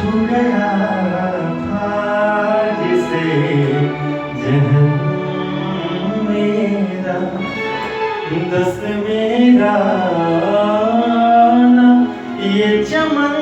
छू गया था जिसे जहन मेरा, दस मेरा ना ये चमन